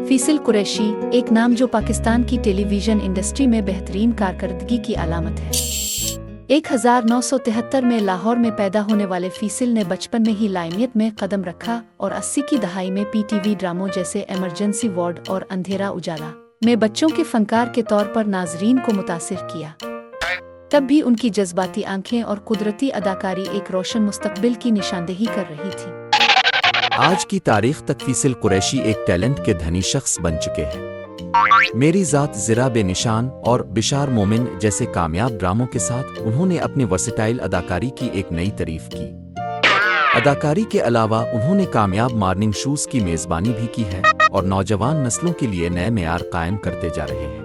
फैसल कुरैशी, एक नाम जो पाकिस्तान की टेलीविज़न इंडस्ट्री में बेहतरीन कारकर्दगी की अलामत है। 1973 में लाहौर में पैदा होने वाले फैसल ने बचपन में ही लाइमलाइट में कदम रखा और 80 की दहाई में पीटीवी ड्रामों जैसे इमरजेंसी वार्ड और अंधेरा उजाला में बच्चों के फनकार के तौर पर नाजरीन को मुतासिर किया। तब भी उनकी जज्बाती आंखें और कुदरती अदाकारी एक रोशन मुस्तकबिल की निशानदेही कर रही थी। आज की तारीख तक फैसल कुरैशी एक टैलेंट के धनी शख्स बन चुके हैं। मेरी ज़ात, ज़रा बेनिशान और बिशार मोमिन जैसे कामयाब ड्रामों के साथ उन्होंने अपनी वर्सेटाइल अदाकारी की एक नई तारीफ की। अदाकारी के अलावा उन्होंने कामयाब मॉर्निंग शोज़ की मेज़बानी भी की है और नौजवान नस्लों के लिए नए मेयार कायम करते जा रहे हैं।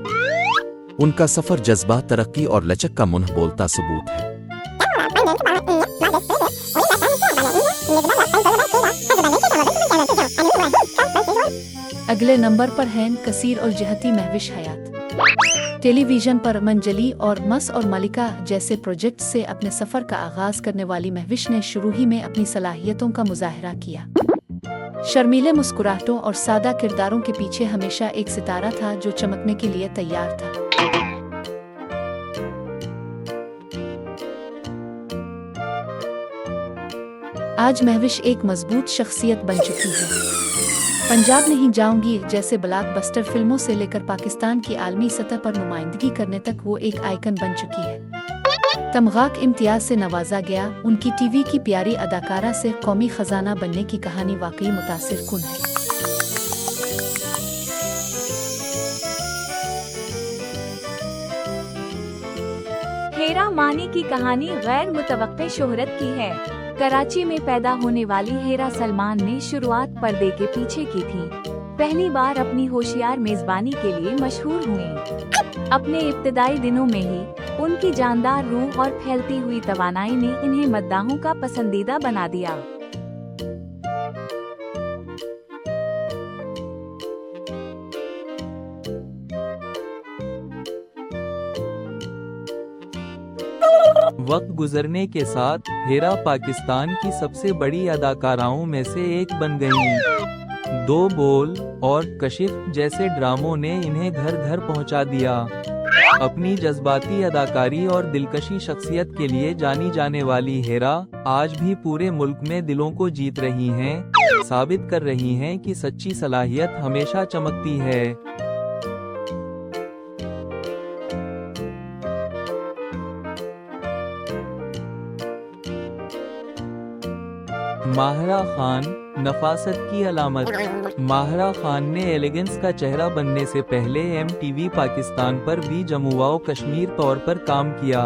उनका सफ़र जज्बा, तरक्की और लचक का मुंह बोलता सबूत है। अगले नंबर पर हैं कसीर और जहती महविश हयात। टेलीविज़न पर मंजली और मस और मलिका जैसे प्रोजेक्ट से अपने सफ़र का आगाज़ करने वाली महविश ने शुरू ही में अपनी सलाहियतों का मुजाहरा किया। शर्मीले मुस्कुराहटों और सादा किरदारों के पीछे हमेशा एक सितारा था जो चमकने के लिए तैयार था। आज महविश एक मजबूत शख्सियत बन चुकी है। पंजाब नहीं जाऊंगी जैसे ब्लॉकबस्टर फिल्मों से लेकर पाकिस्तान की आलमी सतह पर नुमाइंदगी करने तक वो एक आइकन बन चुकी है। तमगाक इम्तियाज से नवाजा गया, उनकी टीवी की प्यारी अदाकारा से कौमी खजाना बनने की कहानी वाकई मुतासिर कुन है। हेरा मानी की कहानी गैर मुतवक्के शोहरत की है। कराची में पैदा होने वाली हेरा सलमान ने शुरुआत पर्दे के पीछे की थी। पहली बार अपनी होशियार मेजबानी के लिए मशहूर हुई। अपने इब्तदाई दिनों में ही उनकी जानदार रूह और फैलती हुई तवानाई ने इन्हें मद्दाहों का पसंदीदा बना दिया। वक्त गुजरने के साथ हेरा पाकिस्तान की सबसे बड़ी अदाकाराओं में से एक बन गईं। दो बोल और कशिफ जैसे ड्रामों ने इन्हें घर घर पहुंचा दिया। अपनी जज्बाती अदाकारी और दिलकशी शख्सियत के लिए जानी जाने वाली हेरा आज भी पूरे मुल्क में दिलों को जीत रही हैं, साबित कर रही हैं कि सच्ची सलाहियत हमेशा चमकती है। माहिरा खान, नफासत की अलामत। माहिरा खान ने एलिगेंस का चेहरा बनने से पहले MTV पाकिस्तान पर भी जम्मू व कश्मीर तौर पर काम किया।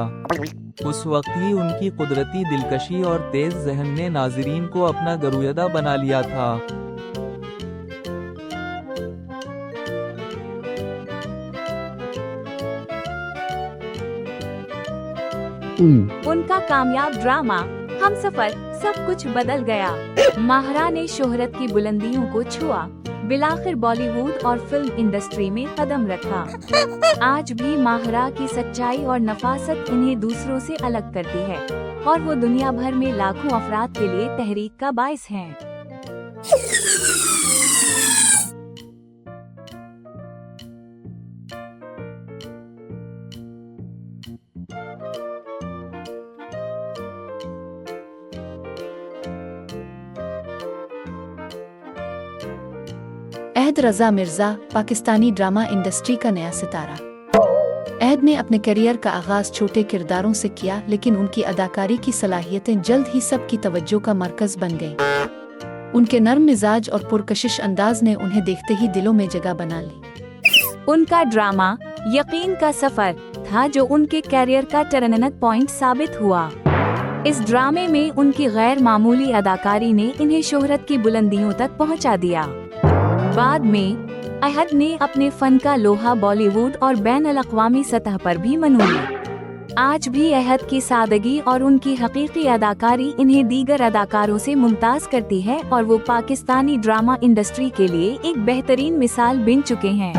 उस वक्त ही उनकी कुदरती दिलकशी और तेज जहन ने नाजरीन को अपना गरुयदा बना लिया था। उनका कामयाब ड्रामा हमसफर सब कुछ बदल गया। माहिरा ने शोहरत की बुलंदियों को छुआ, बिलाखिर बॉलीवुड और फिल्म इंडस्ट्री में कदम रखा। आज भी माहिरा की सच्चाई और नफासत इन्हें दूसरों से अलग करती है और वो दुनिया भर में लाखों अफराद के लिए तहरीक का बाइस हैं। अहद रज़ा मिर्ज़ा, पाकिस्तानी ड्रामा इंडस्ट्री का नया सितारा। अहद ने अपने करियर का आगाज छोटे किरदारों से किया, लेकिन उनकी अदाकारी की सलाहियतें जल्द ही सबकी तवज्जो का मरकज बन गईं। उनके नर्म मिजाज और पुरकशिश अंदाज ने उन्हें देखते ही दिलों में जगह बना ली। उनका ड्रामा यकीन का सफर था जो उनके कैरियर का टर्निंग पॉइंट साबित हुआ। इस ड्रामे में उनकी गैर मामूली अदाकारी ने इन्हें शोहरत की बुलंदियों तक पहुंचा दिया। बाद में अहद ने अपने फन का लोहा बॉलीवुड और बैन-अल-अक़वामी सतह पर भी मनूया। आज भी अहद की सादगी और उनकी हकीकी अदाकारी इन्हें दीगर अदाकारों से मुमताज करती है और वो पाकिस्तानी ड्रामा इंडस्ट्री के लिए एक बेहतरीन मिसाल बन चुके हैं।